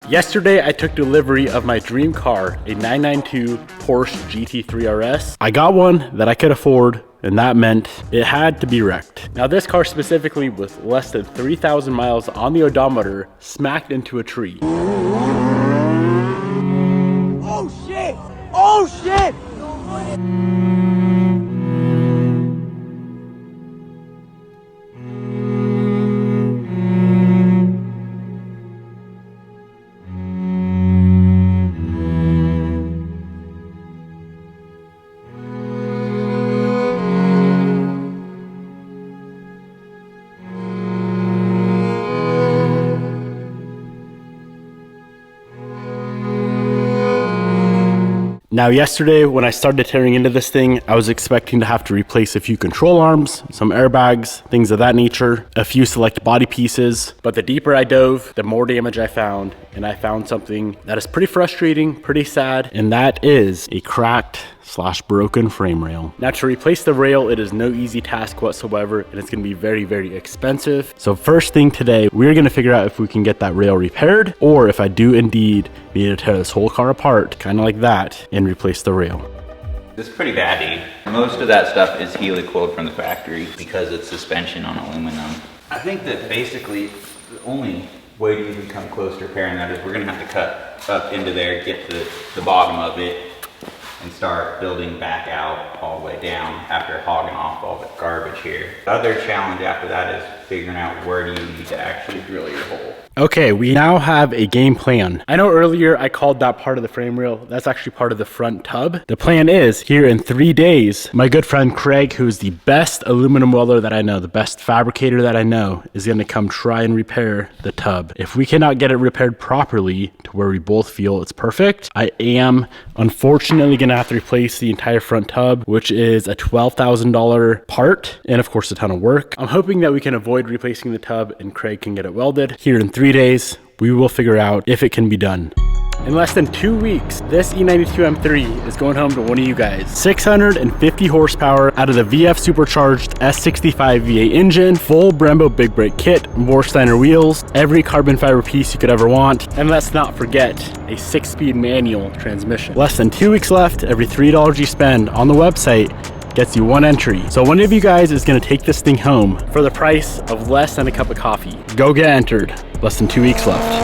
Yesterday, I took delivery of my dream car, a 992 Porsche GT3 RS. I got one that I could afford, and that meant it had to be wrecked. Now this car specifically, with less than 3,000 miles on the odometer, smacked into a tree. Oh shit! Oh shit! Now yesterday, when I started tearing into this thing, I was expecting to have to replace a few control arms, some airbags, things of that nature, a few select body pieces. But the deeper I dove, the more damage I found, and I found something that is pretty frustrating, pretty sad, and that is a cracked / broken frame rail. Now to replace the rail, it is no easy task whatsoever, and it's gonna be very, very expensive. So first thing today, we're gonna figure out if we can get that rail repaired, or if I do indeed need to tear this whole car apart, kind of like that, and replace the rail. It's pretty bad, dude. Most of that stuff is helicoiled from the factory because it's suspension on aluminum. I think that basically the only way to even come close to repairing that is we're gonna have to cut up into there, get to the bottom of it, and start building back out all the way down after hogging off all the garbage here. The other challenge after that is figuring out where do you need to actually drill your hole. Okay, we now have a game plan. I know earlier I called that part of the frame rail. That's actually part of the front tub. The plan is, here in 3 days, my good friend Craig, who is the best aluminum welder that I know, the best fabricator that I know, is gonna come try and repair the tub. If we cannot get it repaired properly to where we both feel it's perfect, I am unfortunately gonna have to replace the entire front tub, which is a $12,000 part, and of course a ton of work. I'm hoping that we can avoid replacing the tub and Craig can get it welded. Here in 3 days, we will figure out if it can be done. In less than 2 weeks, this E92 M3 is going home to one of you guys. 650 horsepower out of the VF supercharged S65 V8 engine, full Brembo big brake kit, Vorsteiner wheels, every carbon fiber piece you could ever want, and let's not forget a 6-speed manual transmission. Less than 2 weeks left. Every $3 you spend on the website gets you 1 entry. So one of you guys is gonna take this thing home for the price of less than a cup of coffee. Go get entered. Less than 2 weeks left.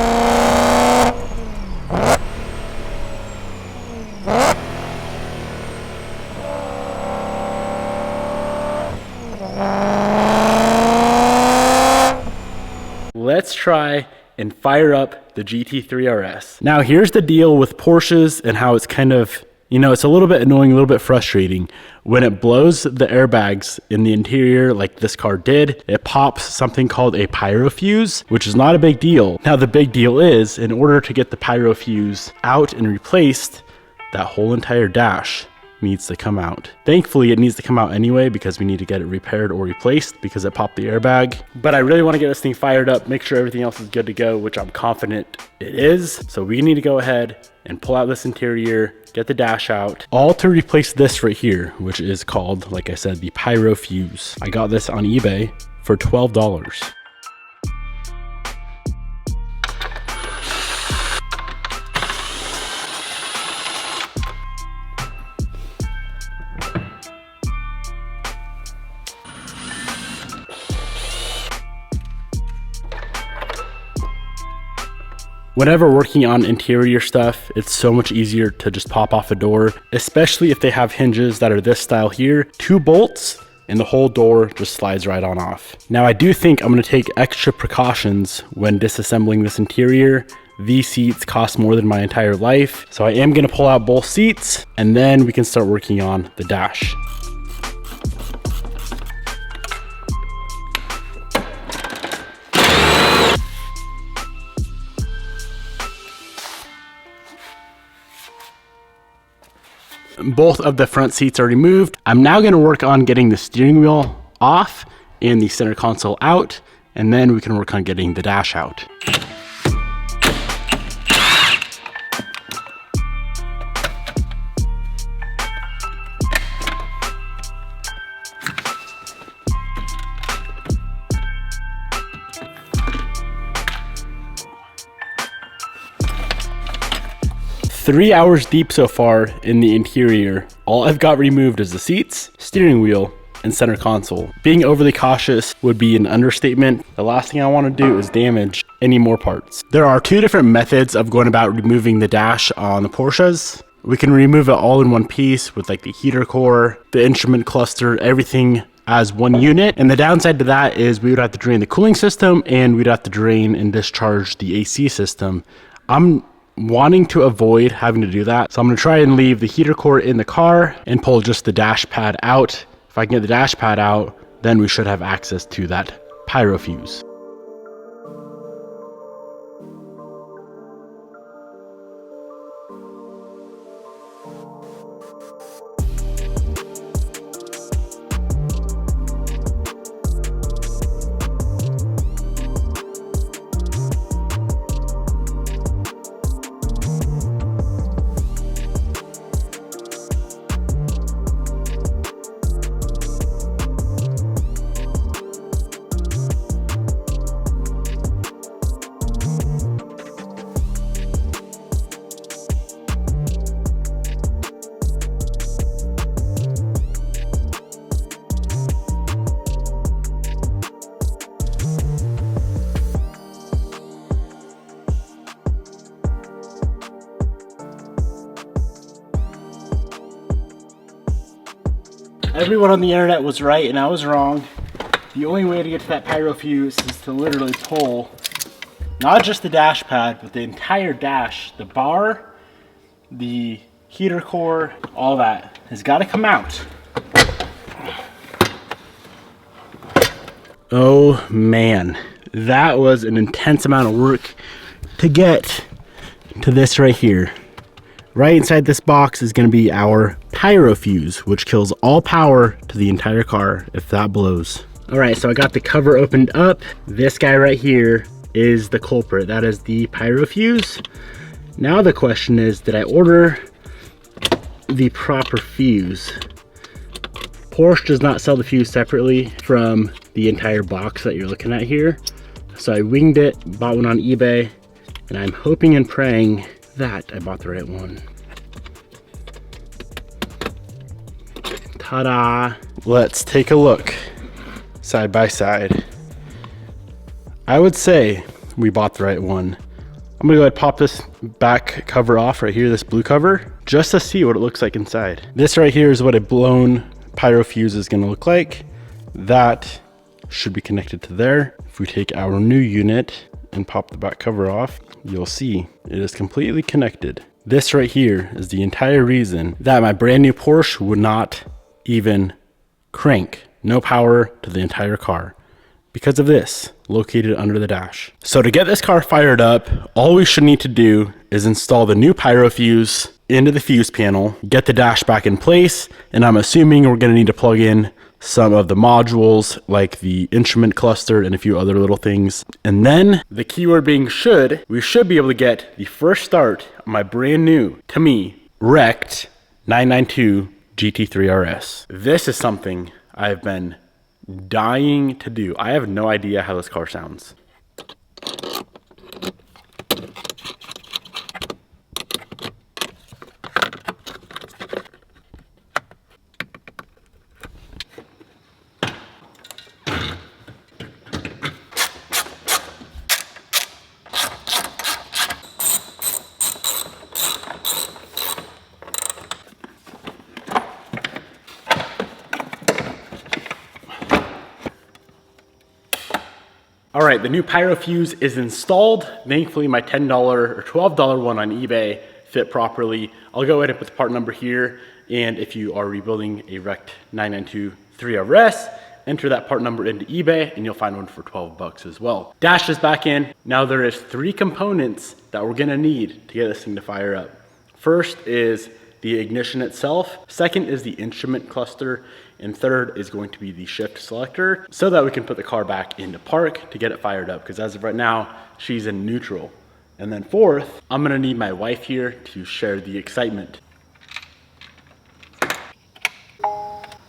Let's try and fire up the GT3 RS. Now here's the deal with Porsches and how it's kind of, you know, it's a little bit annoying, a little bit frustrating. When it blows the airbags in the interior like this car did, it pops something called a pyrofuse, which is not a big deal. Now the big deal is, in order to get the pyrofuse out and replaced, that whole entire dash needs to come out. Thankfully, it needs to come out anyway because we need to get it repaired or replaced because it popped the airbag. But I really want to get this thing fired up, make sure everything else is good to go, which I'm confident it is. So we need to go ahead and pull out this interior, get the dash out, all to replace this right here, which is called, like I said, the pyrofuse. I got this on eBay for $12. Whenever working on interior stuff, it's so much easier to just pop off a door, especially if they have hinges that are this style here. 2 bolts and the whole door just slides right on off. Now I do think I'm gonna take extra precautions when disassembling this interior. These seats cost more than my entire life, so I am gonna pull out both seats and then we can start working on the dash. Both of the front seats are removed. I'm now gonna work on getting the steering wheel off and the center console out, and then we can work on getting the dash out. 3 hours deep so far in the interior. All I've got removed is the seats, steering wheel, and center console. Being overly cautious would be an understatement. The last thing I want to do is damage any more parts. There are two different methods of going about removing the dash on the Porsches. We can remove it all in one piece with like the heater core, the instrument cluster, everything as one unit. And the downside to that is we would have to drain the cooling system and we'd have to drain and discharge the AC system. I'm wanting to avoid having to do that. So I'm gonna try and leave the heater core in the car and pull just the dash pad out. If I can get the dash pad out, then we should have access to that pyrofuse. Everyone on the internet was right and I was wrong. The only way to get to that pyrofuse is to literally pull not just the dash pad, but the entire dash, the bar, the heater core, all that has got to come out. Oh man, that was an intense amount of work to get to this right here. Right inside this box is going to be our pyrofuse, which kills all power to the entire car if that blows. All right, so I got the cover opened up. This guy right here is the culprit. That is the pyrofuse. Now the question is, did I order the proper fuse? Porsche does not sell the fuse separately from the entire box that you're looking at here. So I winged it, bought one on eBay, and I'm hoping and praying that I bought the right one. Ta-da! Let's take a look side by side. I would say we bought the right one. I'm gonna go ahead and pop this back cover off right here, this blue cover, just to see what it looks like inside. This right here is what a blown pyrofuse is gonna look like. That should be connected to there. If we take our new unit and pop the back cover off, you'll see it is completely connected. This right here is the entire reason that my brand new Porsche would not even crank. No power to the entire car because of this located under the dash. So to get this car fired up, all we should need to do is install the new pyrofuse into the fuse panel, get the dash back in place, and I'm assuming we're gonna need to plug in some of the modules like the instrument cluster and a few other little things. And then the keyword being should, we should be able to get the first start on my brand new, to me, wrecked 992 GT3 RS. This is something I've been dying to do. I have no idea how this car sounds. All right, the new pyrofuse is installed. Thankfully, my $10 or $12 one on eBay fit properly. I'll go ahead and put the part number here. And if you are rebuilding a wrecked 992 3RS, enter that part number into eBay and you'll find one for 12 bucks as well. Dash is back in. Now there is 3 components that we're gonna need to get this thing to fire up. First is the ignition itself. Second is the instrument cluster. And third is going to be the shift selector so that we can put the car back into park to get it fired up. Because as of right now, she's in neutral. And then fourth, I'm gonna need my wife here to share the excitement.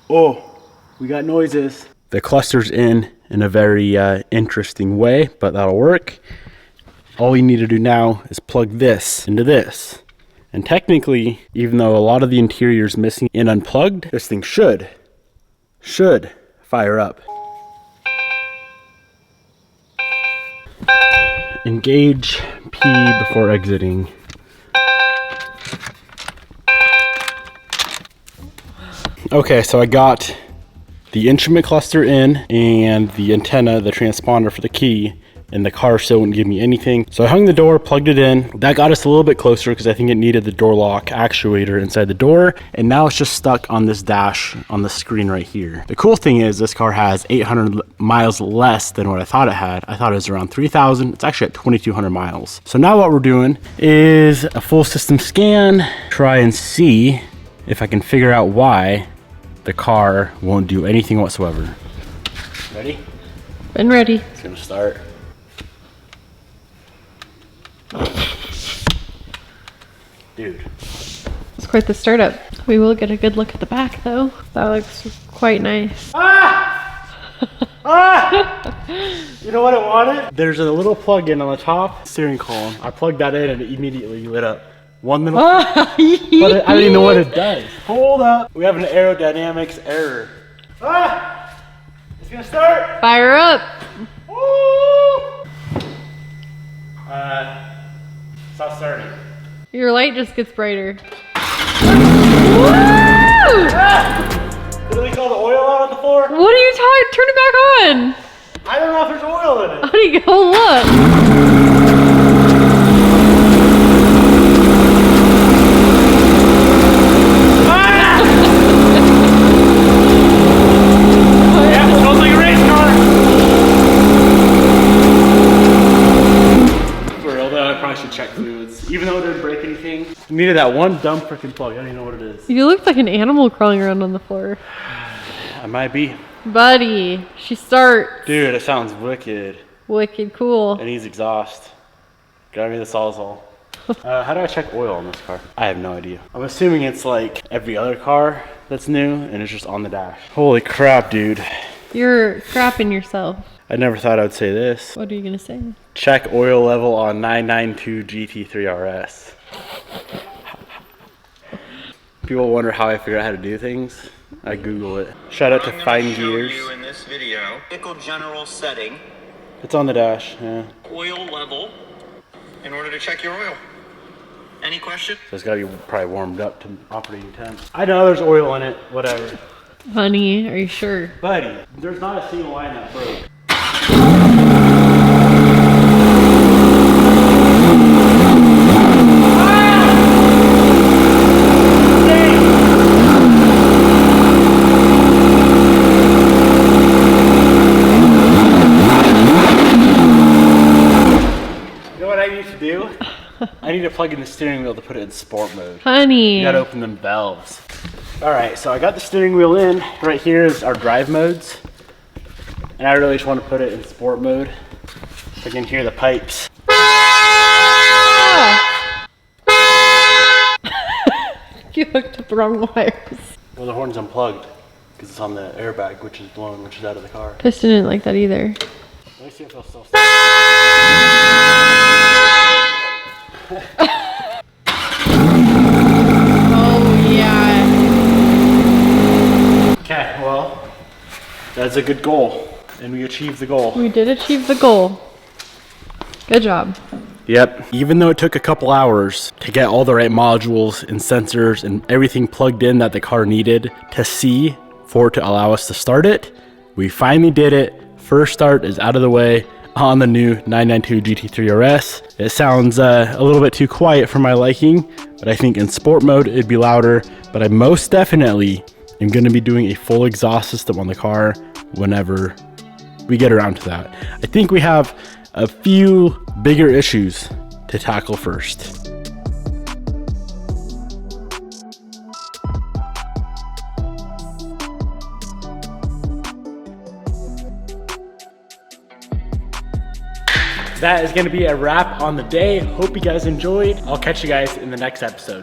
Oh, we got noises. The cluster's in a very interesting way, but that'll work. All you need to do now is plug this into this. And technically, even though a lot of the interior is missing and unplugged, this thing should fire up. Engage P before exiting. Okay, so I got the instrument cluster in and the antenna, the transponder for the key, and the car still wouldn't give me anything. So I hung the door, plugged it in. That got us a little bit closer because I think it needed the door lock actuator inside the door. And now it's just stuck on this dash on the screen right here. The cool thing is this car has 800 miles less than what I thought it had. I thought it was around 3,000. It's actually at 2,200 miles. So now what we're doing is a full system scan, try and see if I can figure out why the car won't do anything whatsoever. Ready? Been ready. It's gonna start. Dude. It's quite the startup. We will get a good look at the back though. That looks quite nice. You know what I wanted? There's a little plug-in on the top steering column. I plugged that in and it immediately lit up. One little, but I don't even know what it does. Hold up. We have an aerodynamics error. It's gonna start. Fire up. Woo! Stop starting. Your light just gets brighter. Woo! Did they call the oil out on the floor? What are you talking? Turn it back on. I don't know if there's oil in it. How do you go look? Check fluids, even though it didn't break anything. I needed that one dumb freaking plug. I don't even know what it is. You look like an animal crawling around on the floor. I might be. Buddy, she starts. Dude, it sounds wicked. Wicked cool. It needs exhaust. Grab me the Sawzall. How do I check oil on this car? I have no idea. I'm assuming it's like every other car that's new and it's just on the dash. Holy crap, dude. You're crapping yourself. I never thought I'd say this. What are you gonna say? Check oil level on 992 GT3 RS. People wonder how I figure out how to do things. I Google it. Shout out to Fine Gears. You in this video, vehicle general setting, It's on the dash, yeah. oil level, in order to check your oil. Any question? So it's gotta be probably warmed up to operating temp. I know there's oil in it, whatever. Honey, are you sure? Buddy, there's not a single line that broke. I need to plug in the steering wheel to put it in sport mode. Honey. You gotta open them valves. All right, so I got the steering wheel in. Right here is our drive modes. And I really just want to put it in sport mode. So I can hear the pipes. You hooked up the wrong wires. Well, the horn's unplugged because it's on the airbag, which is blown, which is out of the car. Piston didn't like that either. Let me see if it'll still start. Oh, yeah. Okay, well, that's a good goal. And we achieved the goal. We did achieve the goal. Good job. Yep. Even though it took a couple hours to get all the right modules and sensors and everything plugged in that the car needed to see for it to allow us to start it, we finally did it. First start is out of the way on the new 992 GT3 RS. It sounds a little bit too quiet for my liking, but I think in sport mode it'd be louder. But I most definitely am going to be doing a full exhaust system on the car whenever we get around to that. I think we have a few bigger issues to tackle first. That is going to be a wrap on the day. Hope you guys enjoyed. I'll catch you guys in the next episode.